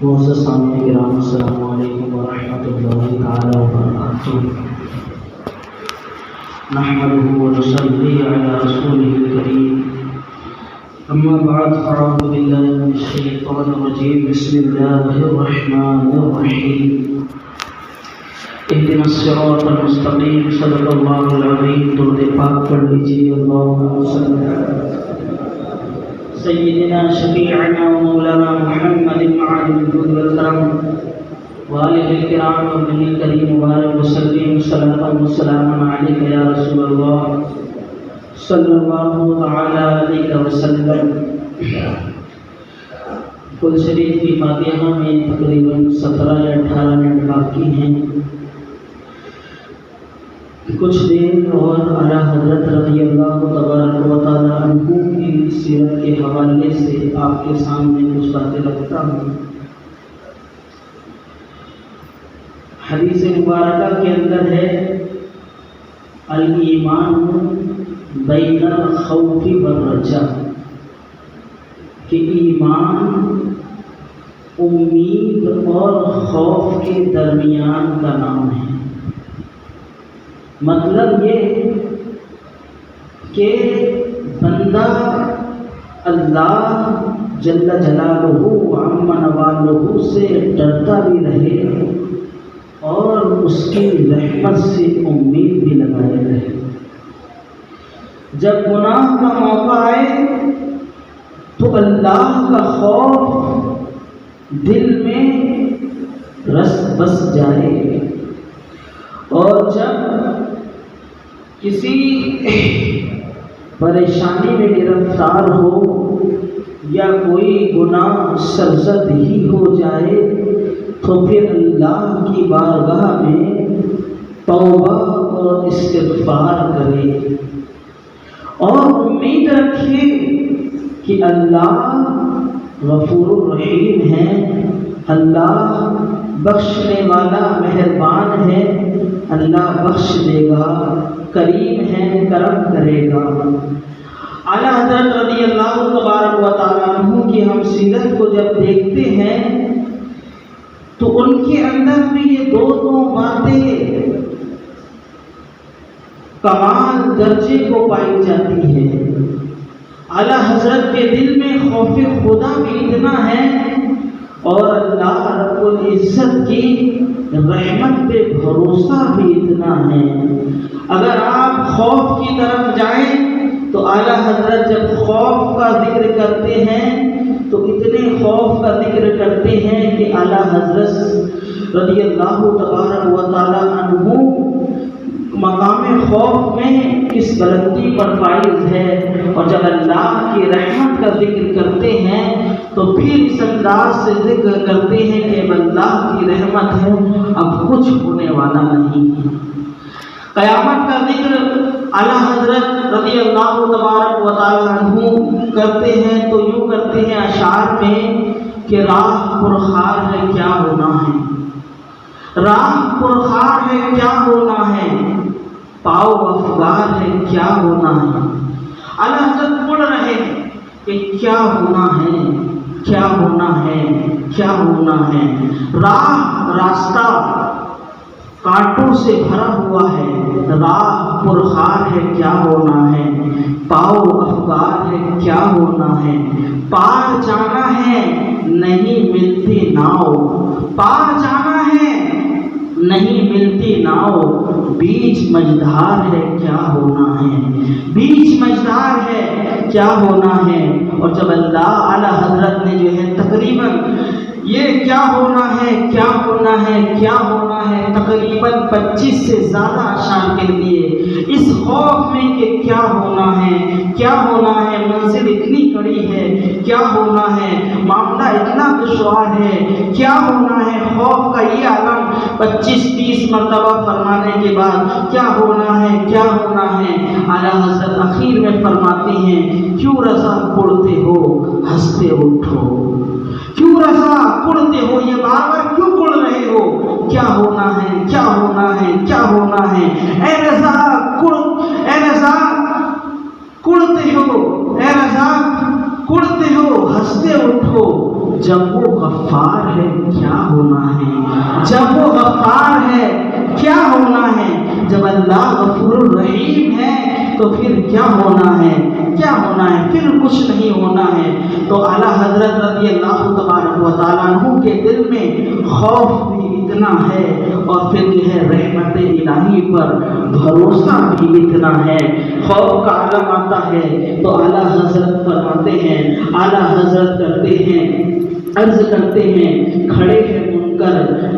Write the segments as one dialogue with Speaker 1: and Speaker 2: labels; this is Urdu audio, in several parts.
Speaker 1: معزز سامعین کرام، السلام علیکم ورحمۃ اللہ تعالی وبرکاتہ۔ نحمده ونصلي على رسوله الكريم، اما بعد، اعوذ باللہ من الشیطان الرجیم، بسم اللہ الرحمن الرحیم۔ اهدنا الصراط المستقیم، صدق اللہ العظیم۔ درود پاک پڑھ لیجیے۔ اللہم صل علی سیدنا شفیعنا و مولانا محمد معاذ الجود والکرم وآلہ الکرام وابنہ الکریم مبارک وسلم صلاۃ وسلاما علیک یا رسول اللہ صلی اللہ تعالی علیہ وسلم۔ قدس شریف کی فاتحہ میں تقریباً 17 یا 18 منٹ باقی ہیں۔ کچھ دیر اور اعلیٰ حضرت رضی اللہ تبارک و تعالی عنہ کی سیرت کے حوالے سے آپ کے سامنے کچھ باتیں رکھتا ہوں۔ حدیث مبارکہ کے اندر ہے الایمان بین الخوف والرجاء، کہ ایمان امید اور خوف کے درمیان کا نام ہے۔ مطلب یہ کہ بندہ اللہ جل جلالہ وعم نوالہ سے ڈرتا بھی رہے اور اس کی رحمت سے امید بھی لگائے رہے۔ جب گناہ کا موقع آئے تو اللہ کا خوف دل میں رس بس جائے، اور جب کسی پریشانی میں گرفتار ہو یا کوئی گناہ سرزد ہی ہو جائے تو پھر اللہ کی بارگاہ میں توبہ اور استغفار کرے اور امید رکھے کہ اللہ غفور الرحیم ہے، اللہ بخشنے والا مہربان ہے، اللہ بخش دے گا، کریم ہے، کرم کرے گا۔ اعلیٰ حضرت رضی اللہ تبارک و تعالیٰ عنہ کی ہم سیرت کو جب دیکھتے ہیں تو ان کے اندر بھی یہ دو باتیں کمال درجے کو پائی جاتی ہے۔ اعلیٰ حضرت کے دل میں خوف خدا بھی اتنا ہے اور اللہ رب العزت کی رحمت پہ بھروسہ بھی اتنا ہے۔ اگر آپ خوف کی طرف جائیں تو اعلیٰ حضرت جب خوف کا ذکر کرتے ہیں تو اتنے خوف کا ذکر کرتے ہیں کہ اعلیٰ حضرت رضی اللہ تبارک و تعالی عنہ مقام خوف میں اس بلندی پر فائز ہے، اور جب اللہ کی رحمت کا ذکر کرتے ہیں تو پھر اس انداز سے ذکر کرتے ہیں کہ اللہ کی رحمت ہے، اب کچھ ہونے والا نہیں۔ قیامت کا ذکر اعلیٰ حضرت رضی اللہ تبارک و تعالی عنہ کرتے ہیں تو یوں کرتے ہیں اشعار میں کہ راہ پرخار ہے کیا ہونا ہے، راہ پرخار ہے کیا ہونا ہے، پاؤ افگار ہے کیا ہونا ہے۔ اعلیٰ حضرت پڑھ رہے ہیں کہ کیا ہونا ہے، کیا ہونا ہے، کیا ہونا ہے۔ راستہ کانٹوں سے بھرا ہوا ہے، راہ پرخار ہے کیا ہونا ہے، پاؤ افگار ہے کیا ہونا ہے، پار جانا ہے نہیں ملتی ناؤ، پار جانا ہے نہیں ملتی ناؤ، بیچ مجدھار ہے کیا ہونا ہے، بیچ مجدھار ہے کیا ہونا ہے۔ اور جب اللہ اعلیٰ حضرت نے جو ہے تقریباً یہ کیا ہونا ہے، کیا ہونا ہے، کیا ہونا ہے، تقریباً 25 سے زیادہ اشعار کے لیے اس خوف میں کہ کیا ہونا ہے، کیا ہونا ہے، منزل اتنی کڑی ہے، کیا ہونا ہے، معاملہ اتنا دشوار ہے، کیا ہونا ہے، خوف کا یہ عالم 25-30 مرتبہ فرمانے کے بعد کیا ہونا ہے، کیا ہونا ہے۔ اعلیٰ حضرت اخیر میں فرماتے ہیں کیوں رضا پڑھتے ہو ہنستے اٹھو، کیوں رضا پڑھتے ہو، یہ بار بار کیوں پڑھ رہے ہو، کیا ہونا ہے، کیا ہونا ہے، کیا ہونا ہے۔ اے رضا کڑتے ہو، اے رضا کڑتے ہو ہنستے اٹھو، جب وہ غفار ہے کیا ہونا ہے؟ جب وہ غفار ہے کیا ہونا ہے؟ جب اللہ غفور الرحیم ہے تو پھر کیا ہونا ہے؟ کیا ہونا ہے؟ پھر کچھ نہیں ہونا ہے۔ تو اعلیٰ حضرت رضی اللہ تبارک و تعالیٰ عنہ کے دل میں خوف بھی اتنا ہے اور پھر جو ہے رحمت الہی پر بھروسہ بھی اتنا ہے، خوف کا عالم آتا ہے تو اعلیٰ حضرت فرماتے ہیں، اعلیٰ حضرت کرتے ہیں، عرض کرتے ہیں، کھڑے ہیں منکر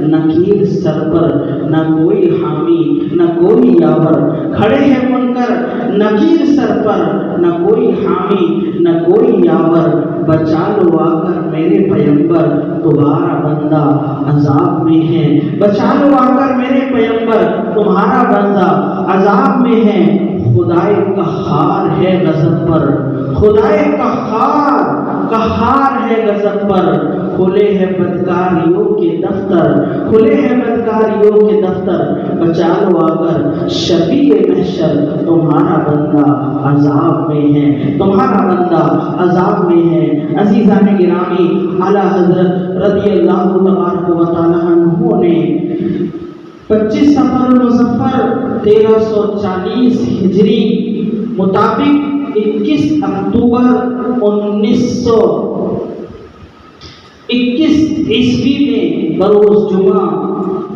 Speaker 1: نکیر سر پر، نہ کوئی حامی نہ کوئی یاور، کھڑے ہیں منکر نکیر سر پر، نہ کوئی حامی نہ کوئی یاور، بچا لو آ کر میرے پیغمبر تمہارا بندہ عذاب میں ہے، بچا لو آ کر میرے پیغمبر تمہارا بندہ عذاب میں ہے۔ خدائے قہار ہے غضب پر، خدائے قہار ہے غضب پر، کھلے ہیں بدکاریوں کے دفتر، کھلے ہیں بدکاریوں کے دفتر، بچا لو آ کر شفیع محشر تمہارا بندہ عذاب میں ہے، تمہارا بندہ عذاب میں ہے۔ عزیزان گرامی، اعلیٰ حضرت رضی اللہ تبارک و تعالیٰ عنہ نے 25 صفر المظفر 1340 ہجری مطابق 21 اکتوبر 1921 عیسوی میں بروز جمعہ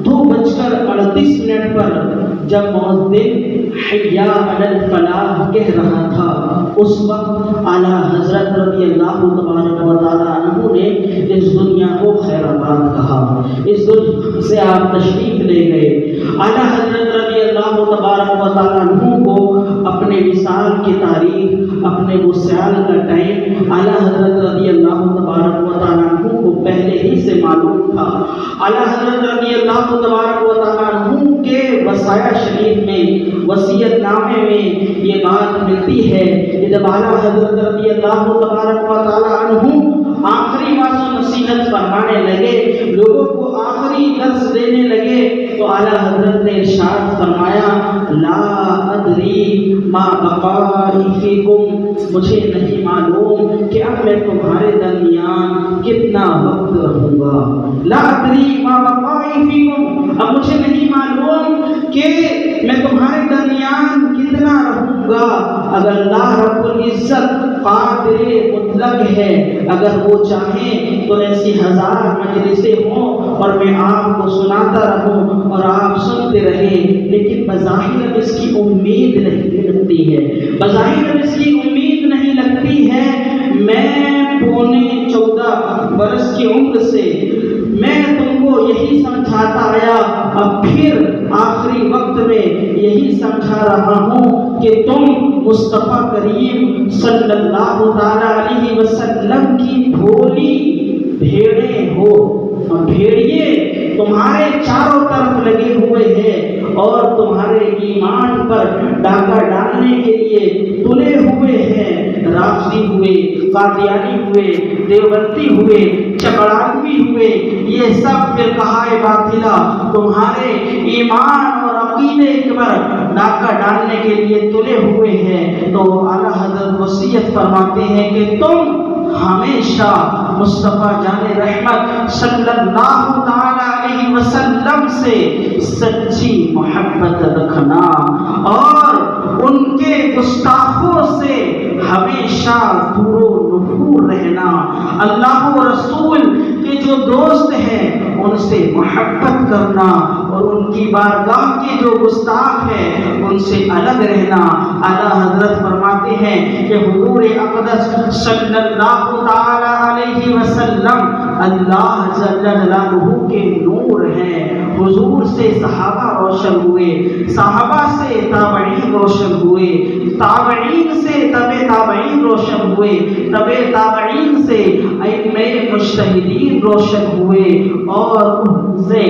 Speaker 1: 2:38 پر جب مؤذن حی علی الفلاح کہہ رہا تھا، اس وقت اعلیٰ حضرت رضی اللہ تبارک و تعالیٰ عنہ نے اس دنیا کو خیر آباد کہا، اس دنیا سے آپ تشریف لے گئے۔ اعلیٰ حضرت رضی اللہ تبارک و تعالیٰ عنہ کو اپنے وصال کی تاریخ، اپنے وصال کا ٹائم اعلیٰ حضرت رضی اللہ تبارک و تعالیٰ عنہ کو پہلے ہی سے معلوم تھا۔ اعلیٰ حضرت رضی اللہ تبارک و تعالیٰ عنہ کے وصایا شریف میں، وصیت نامے میں یہ بات ملتی ہے کہ جب اعلیٰ حضرت رضی اللہ تبارک و تعالیٰ عنہ آخری واعظ و نصیحت فرمانے لگے، لوگوں کو آخری درس دینے لگے، تو اعلیٰ حضرت نے ارشاد فرمایا، لا ادری ما بقائی فیکم، مجھے نہیں معلوم کہ اب میں تمہارے درمیان کتنا وقت رہوں گا۔ لا ادری ما بقائی فیکم، اب مجھے نہیں معلوم کہ میں تمہارے درمیان کتنا رہوں گا۔ اگر اللہ رب العزت قادر مطلق ہے، اگر وہ چاہیں تو ایسی 1000 مجلسیں ہوں اور میں آپ کو سناتا رہوں اور آپ سنتے رہیں، لیکن بظاہر اب اس کی امید نہیں لگتی ہے، بظاہر اب اس کی امید نہیں لگتی ہے۔ میں 14.25 برس کی عمر سے میں تم کو یہی سمجھاتا آیا، اب پھر آخری وقت میں یہی سمجھا رہا ہوں کہ تم مصطفیٰ کریم صلی اللہ تعالیٰ علیہ وسلم کی بھولی بھیڑیں ہو، اور بھیڑیے تمہارے چاروں طرف لگے ہوئے ہیں اور تمہارے ایمان پر ڈاکہ ڈالنے کے لیے تلے ہوئے ہیں، رافضی ہوئے، قادیانی ہوئے، دیوبندی ہوئے، چکڑاوی ہوئے، یہ سب فرقہ باطلہ تمہارے ایمان اور عقیدے پر ڈاکہ ڈالنے کے لیے تلے ہوئے ہیں۔ تو اعلیٰ حضرت وصیت فرماتے ہیں کہ تم ہمیشہ مصطفیٰ جان رحمت صلی اللہ تعالی علیہ وسلم سے سچی محبت رکھنا اور ان کے گستاخوں سے ہمیشہ دور و نفور رہنا، اللہ و رسول کے جو دوست ہیں ان سے محبت کرنا اور ان کی بارگاہ کے جو گستاخ ہیں ان سے الگ رہنا۔ اعلیٰ حضرت فرماتے ہیں کہ حضور اقدس صلی اللہ تعالی علیہ وسلم اللہ جل جلالہ کے نور ہیں۔ حضور سے صحابہ روشن ہوئے، صحابہ سے تابعین روشن ہوئے، تابعین سے تابعین روشن ہوئے، تابعین سے ائمہ مجتہدین روشن ہوئے اور ان سے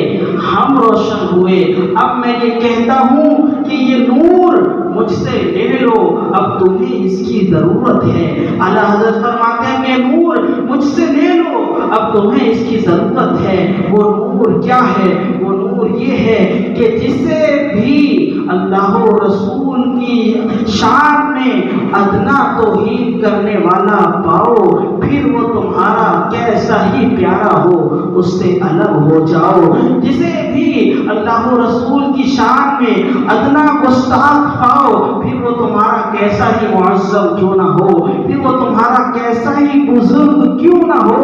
Speaker 1: ہم روشن ہوئے۔ اب میں یہ کہتا ہوں کہ یہ نور مجھ سے لے لو، اب تمہیں اس کی ضرورت ہے۔ اعلیٰ حضرت فرماتے ہیں کہ نور مجھ سے لے لو، اب تمہیں اس کی ضرورت ہے۔ وہ نور کیا ہے؟ وہ نور یہ ہے کہ جسے بھی اللہ و رسول کی شان میں ادنا توہین کرنے والا پاؤ، پھر وہ تمہارا کیسا ہی پیارا ہو اس سے الگ ہو جاؤ۔ جسے بھی اللہ و رسول کی شان میں ادنا گستاخ پاؤ، پھر وہ تمہارا کیسا ہی معظم کیوں نہ ہو، پھر وہ تمہارا کیسا ہی بزرگ کیوں نہ ہو،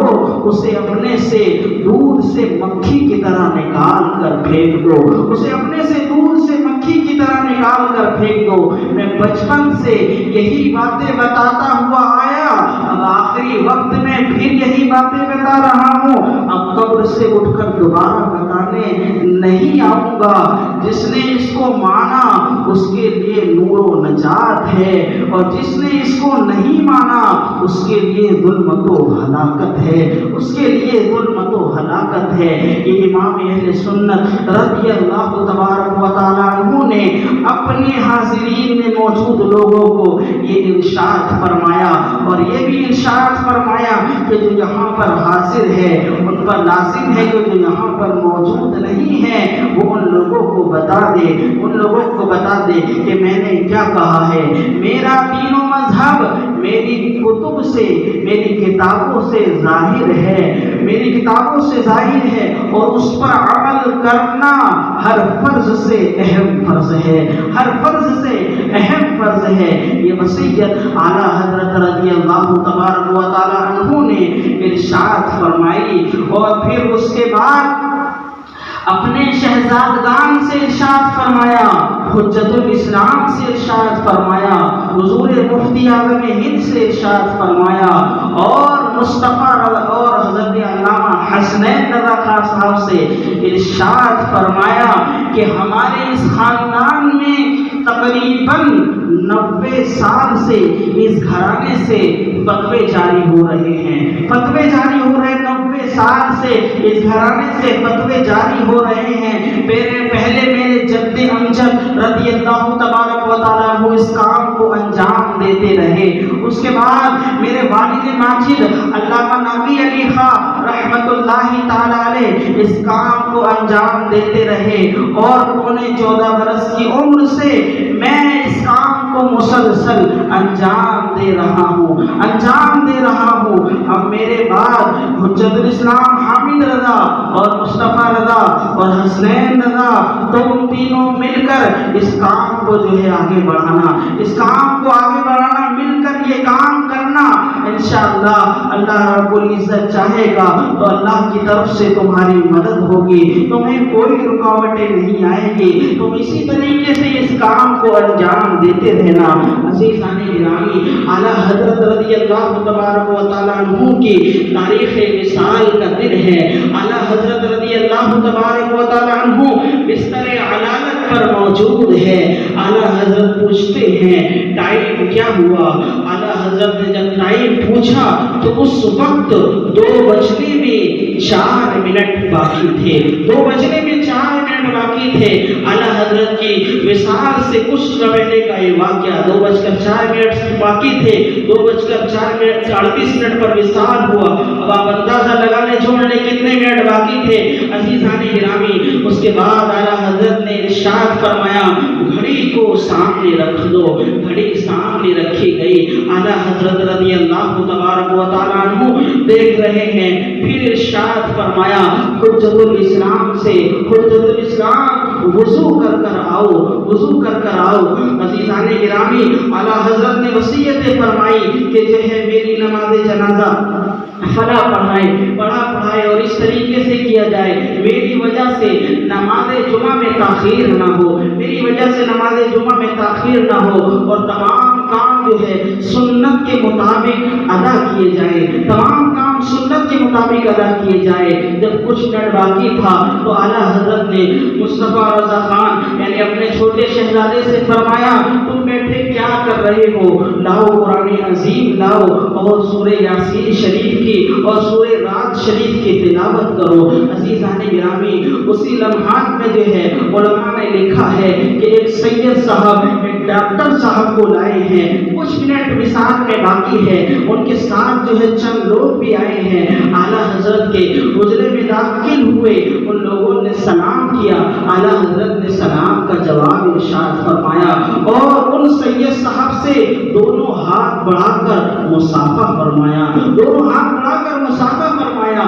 Speaker 1: اسے اپنے سے دودھ سے مکھی کی طرح نکال کر پھینک دو، اسے اپنے سے دودھ سے مکھی کی طرح نکال کر پھینک دو۔ میں بچپن سے یہی باتیں بتاتا ہوا آیا، اب آخری وقت میں پھر یہی باتیں بتا رہا ہوں، اب قبر سے اٹھ کر دوبارہ بتانے نہیں آؤں گا۔ جس نے اس کو مانا اس کے لیے نور و نجات ہے، اور جس نے اس کو نہیں مانا اس کے لیے ظلمت و ہلاکت ہے، اس کے لیے ظلمت و ہلاکت ہے۔ یہ امام اہل سنت رضی اللہ تبارک و تعالیٰ عنہ نے اپنے حاضرین میں موجود لوگوں کو یہ ارشاد فرمایا، اور یہ بھی ارشاد فرمایا کہ جو یہاں پر حاضر ہے ان پر لازم ہے کہ جو یہاں پر موجود نہیں ہے وہ ان لوگوں کو بتا دے، ان لوگوں کو بتا دے کہ میں نے کیا کہا ہے۔ میرا دین و مذہب میری کتب سے، میری کتابوں سے ظاہر ہے، میری کتابوں سے ظاہر ہے، اور اس پر عمل کرنا ہر فرض سے اہم فرض ہے، ہر فرض سے اہم فرض ہے۔ یہ وصیت اعلیٰ حضرت رضی اللہ تبارک و تعالیٰ عنہ نے ارشاد فرمائی، اور پھر اس کے بعد اپنے شہزادگان سے ارشاد فرمایا، حجت الاسلام سے ارشاد فرمایا، حضور مفتی اعظم ہند سے ارشاد فرمایا، اور مصطفیٰ اور حضرت علامہ حسنین رضا خان صاحب سے ارشاد فرمایا کہ ہمارے اس خاندان میں تقریباً 90 سال سے اس گھرانے سے فتوے جاری ہو رہے ہیں، فتوے جاری ہو رہے ہیں، 90 سال سے اس گھرانے سے فتوے جاری ہو رہے ہیں۔ پہلے میرے جد امجد رضی اللہ تبارک و تعالیٰ عنہ اس کام کو انجام دیتے رہے، اس کے بعد میرے والد ماجد علامہ نبی علی خان رحمت اللہ تعالیٰ علیہ اس کام کو انجام دیتے رہے، اور 14 برس کی عمر سے میں اس کام کو مسلسل انجام دے رہا ہوں، انجام دے رہا ہوں۔ اب میرے بعد حجت الاسلام حامد رضا اور مصطفیٰ رضا اور حسنین رضا، تم تینوں مل کر اس کام کو جو ہے آگے بڑھانا، اس کام کو آگے بڑھانا، مل کر یہ کام کرنا۔ انشاءاللہ اللہ رب العزت چاہے گا تو اللہ کی طرف سے تمہاری مدد ہوگی، تمہیں کوئی رکاوٹیں نہیں آئیں گی، تم اسی طریقے سے اس کام کو انجام دیتے رہنا۔ عزیزان گرامی، اعلیٰ حضرت رضی اللہ تبارک و تعالیٰ عنہ کی تاریخ وصال کا دن ہے۔ اعلیٰ حضرت رضی اللہ تبارک و تعالیٰ عنہ بستر علالت پر موجود ہے۔ اعلیٰ حضرت پوچھتے ہیں ٹائم کیا ہوا؟ اعلیٰ حضرت نے جب ٹائم پوچھا تو اس وقت 2:04 باقی تھے، 2:04 باقی تھے۔ اعلیٰ حضرت کی وصال سے کچھ پہلے کا یہ واقعہ، 2:04 باقی تھے، 2:38 پر وصال ہوا۔ اب آپ اندازہ لگا لیں چھوڑنے کتنے منٹ باقی تھے۔ عزیزان گرامی، اس کے بعد اعلیٰ حضرت نے ارشاد فرمایا گھڑی کو سامنے رکھ دو، گھڑی سامنے رکھی گئی۔ اعلیٰ حضرت رضی اللہ تبارک و تعالیٰ عنہ دیکھ رہے ہیں، پھر ارشاد فرمایا حجت الاسلام سے، حجت الاسلام وضو کر کر آؤ، وضو کر کر آؤ۔ عزیزان گرامی، اعلیٰ حضرت نے وصیت فرمائی کہ جو ہے میری نماز جنازہ فلاں پڑھائے اور اس طریقے سے کیا جائے، میری وجہ سے نماز جمعہ میں تاخیر نہ ہو، میری وجہ سے نماز جمعہ میں تاخیر نہ ہو، اور تمام کام جو ہے سنت کے مطابق ادا کیے جائے، تمام کام سنت کے مطابق ادا کیے جائے۔ جب کچھ منٹ باقی تھا تو اعلیٰ حضرت نے مصطفیٰ رضا خان یعنی اپنے چھوٹے شہزادے سے فرمایا تم بیٹھے کیا کر رہے ہو؟ لاؤ قرآن عظیم لاؤ اور سورہ یاسین شریف کی اور سورہ رات شریف کی تلاوت کرو۔ عزیزان گرامی، اسی لمحات میں جو ہے علماء نے لکھا ہے کہ ایک سید صاحب ایک ڈاکٹر صاحب کو لائے ہیں، کچھ منٹ وصال میں باقی ہے، ان کے ساتھ جو ہے چند لوگ بھی آئے ہیں، اعلیٰ حضرت کے حجرے میں داخل ہوئے، ان لوگوں نے سلام کیا، اعلیٰ حضرت نے سلام کا جواب ارشاد فرمایا اور ان سید صاحب سے دونوں ہاتھ بڑھا کر مصافحہ فرمایا، دونوں ہاتھ بڑھا کر مصافحہ فرمایا۔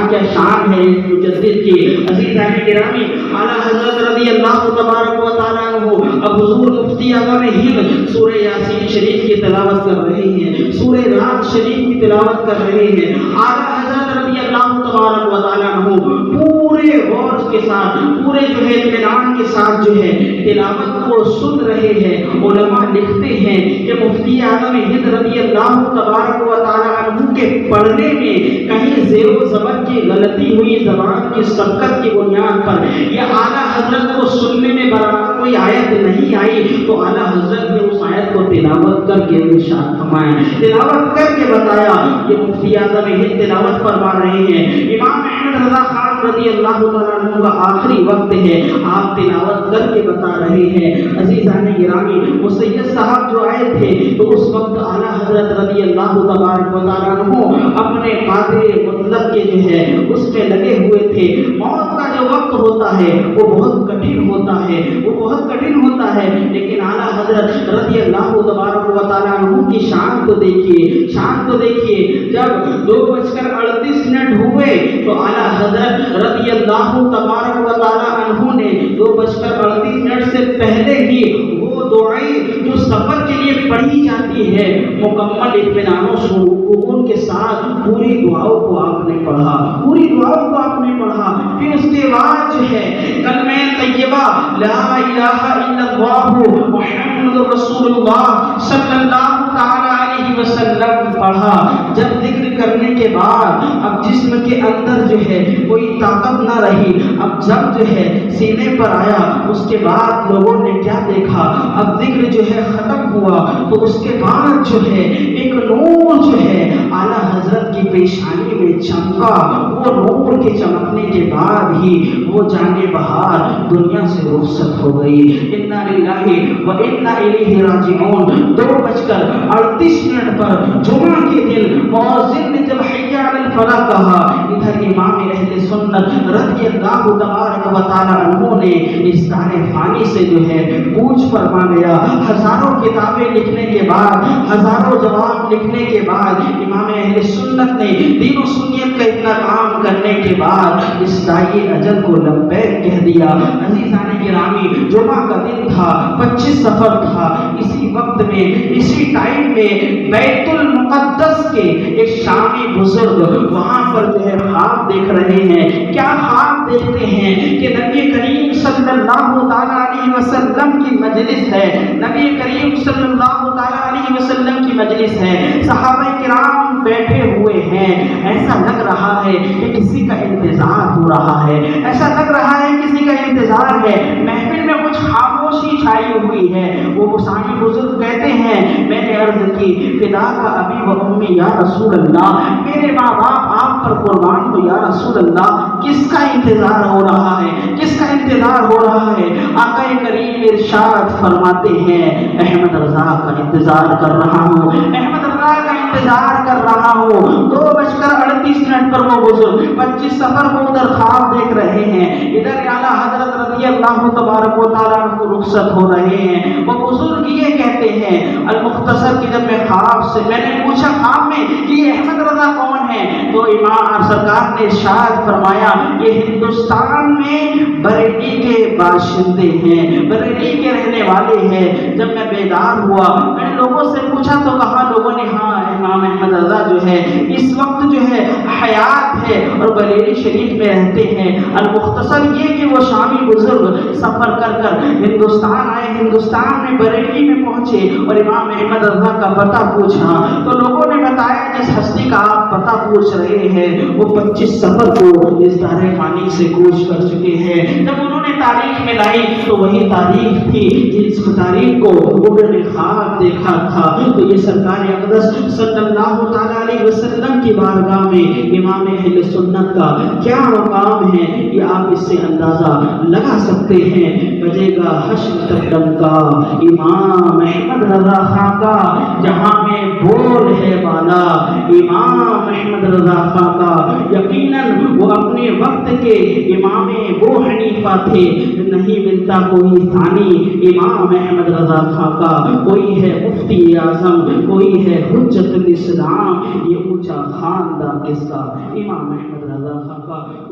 Speaker 1: کیا شان ہے مجدد کی۔ عزیزان گرامی، اعلیٰ حضرت رضی اللہ تبارک و تعالیٰ عنہ اب حضور مفتی اعظم ہند سورہ یاسین شریف کی تلاوت کر رہے ہیں، سورہ رات شریف کی تلاوت کر رہے ہیں۔ اعلیٰ حضرت رضی اللہ تبارک و تعالیٰ عنہ پورے غور کے ساتھ، پورے جو ہے اطمینان کے ساتھ جو ہے تلاوت کو سن رہے ہیں۔ علماء لکھتے ہیں کہ مفتی اعظم ہند رضی اللہ تبارک و تعالیٰ عنہ کے پڑھنے میں کہیں زیر و زبر کی غلطی ہوئی، زبان کی سبقت کی بنیاد پر، یا اعلیٰ حضرت کو سننے میں برابر کوئی آیت نہیں آئی تو اعلیٰ حضرت نے اس آیت کو تلاوت کر کے ارشاد فرمایا، تلاوت کر کے بتایا۔ یہ مفتی اعظم ہند تلاوت فرما رہے ہیں۔ امام احمد رضا خان رضی اللہ تعالیٰ عنہ کا آخری وقت ہے، آپ تلاوت کر کے بتا رہے ہیں۔ عزیزان گرامی، وہ سید صاحب جو آئے تھے تو اس وقت اعلیٰ حضرت رضی اللہ تبارک و تعالیٰ عنہ اپنے قادر مطلق کے جو ہے اس میں لگے ہوئے تھے۔ موت کا جو وقت ہوتا ہے وہ بہت کٹھن ہوتا ہے، وہ بہت کٹھن ہوتا ہے، لیکن اعلیٰ حضرت رضی اللہ تبارک و تعالیٰ عنہ کی شان کو دیکھیے، شان کو دیکھیے۔ جب 2:38 ہوئے تو اعلیٰ حضرت رضی اللہ تبارک و تعالیٰ عنہ نے 2:38 سے پہلے ہی وہ دعائیں جو سفر کے لیے پڑھی جاتی ہے مکمل اطمینان و سکون کے ساتھ پوری دعاؤں کو آپ نے پڑھا، پوری دعاؤں کو آپ نے پڑھا۔ پھر اس کے بعد جو ہے کلمہ طیبہ لا الہ الا اللہ محمد رسول اللہ صلی اللہ تعالی علیہ وسلم پڑھا۔ جب ذکر کرنے کے بعد اب جسم کے اندر جو ہے کوئی طاقت نہ رہی، اب جب جو ہے سینے پر آیا اس کے بعد لوگوں نے کیا دیکھا، اب ذکر جو ہے ختم ہوا تو اس کے بعد جو ہے ایک نور جو ہے اعلیٰ حضرت کی پیشانی میں چمکا۔ وہ نور کے چمکنے کے بعد ہی وہ جانے بہار دنیا سے رخصت ہو گئی۔ انا للہ و انا الیہ راجعون۔ 2:38 پر جمعہ کے دن مؤذن نے جب حی علی الفلاح کہا، ادھر امام اہل سنت رضی اللہ تبارک و تعالی عنہ نے اس دار فانی سے جو ہے کوچ فرما لیا۔ ہزاروں کتابیں لکھنے کے بعد، ہزاروں جواب لکھنے کے بعد، امام اہل سنت نے دین و سنیت کا اتنا کام کرنے کے بعد اس دائی اجل کو لبیک کہہ دیا۔ عزیزان گرامی، جمعہ کا دن تھا، 25 صفر تھا۔ اسی وقت میں، اسی ٹائم میں بیت المقدس کے ایک شامی بزرگ وہاں پر جو ہے خواب دیکھ رہے ہیں۔ کیا خواب دیکھتے ہیں کہ نبی کریم صلی اللہ تعالی علیہ وسلم کی مجلس ہے، نبی کریم صلی اللہ تعالی علیہ وسلم کی مجلس ہے، صحابہ کرام بیٹھے ہوئے ہیں، ایسا لگ رہا ہے کہ کسی کا انتظار ہو رہا ہے، ایسا لگ رہا ہے کسی کا انتظار ہے، محفل میں کچھ خاموشی چھائی ہوئی ہے۔ وہ سامع بزرگ کہتے ہیں، میں نے عرض کی فدا کا ابی و امی یا رسول اللہ، میرے ماں باپ آپ پر قربان ہو یا رسول اللہ، کس کا انتظار ہو رہا ہے، کس کا انتظار ہو رہا ہے؟ آقا کریم ارشاد فرماتے ہیں، احمد رضا کا انتظار کر رہا ہوں، احمد رضا کا انتظار کر رہا ہوں۔ 2:38 پر وہ بزرگ 25 صفر کو ادھر خواب دیکھ رہے ہیں، ادھر اعلیٰ حضرت رضی اللہ تبارک و تعالیٰ عنہ رخصت ہو رہے ہیں۔ وہ بزرگ یہ کہتے ہیں المختصر کہ جب میں خواب سے میں نے پوچھا خواب میں کہ یہ احمد رضا کون ہے، تو امام سرکار نے ارشاد فرمایا یہ ہندوستان میں بریلی کے باشندے ہیں، بریلی کے رہنے والے ہیں۔ جب میں بیدار ہوا میں نے لوگوں سے پوچھا تو کہا لوگوں نے ہاں امام احمد رضا جو ہے اس وقت جو ہے حیات ہے اور بریلی شریف میں رہتے ہیں۔ المختصر یہ کہ وہ شامی بزرگ سفر کر کر ہندوستان آئے، ہندوستان میں بریلی میں پہنچے اور امام احمد رضا کا پتہ پوچھا تو لوگوں نے بتایا جس ہستی کا آپ پتہ پوچھ رہے ہیں وہ 25 صفر کو اس دار فانی سے کوچ کر چکے ہیں۔ جب انہوں نے تاریخ میں لائی تو وہی تاریخ تھی جس تاریخ کو انہوں نے خواب دیکھا تھا۔ تو یہ سرکار اقدس صلی اللہ تعالی علیہ وسلم کی بارگاہ میں امام اہل سنت کا کیا مقام ہے یہ آپ اس سے اندازہ لگا سکتے ہیں۔ بجے گا حشر تک ڈنکا امام احمد رضا خان کا، جہاں میں بول ہے بالا امام احمد رضا رضا خان کا یقیناً وہ اپنے وقت کے امام ابو حنیفہ تھے، نہیں ملتا کوئی ثانی امام احمد رضا خان کا، کوئی ہے مفتی اعظم، کوئی ہے حجت الاسلام، یہ اونچا خاندان کس کا؟ امام احمد رضا خان کا۔